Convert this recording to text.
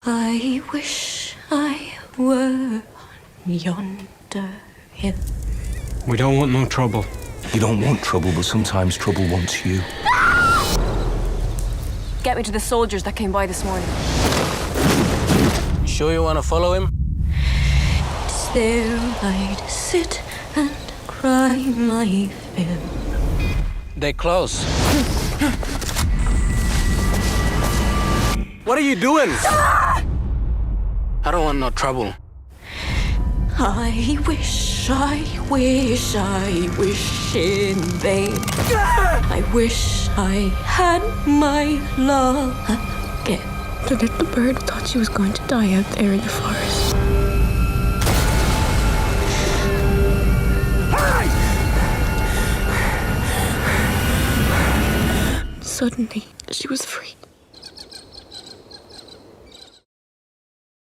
I wish I were on yonder hill. We don't want no trouble. You don't want trouble, but sometimes trouble wants you. Get me to the soldiers that came by this morning. You sure you want to follow him? There I'd sit and cry my fill. They're close. What are you doing? I don't want no trouble. I wish in vain. I wish I had my love again. The little bird thought she was going to die out there in the forest. Suddenly, she was free.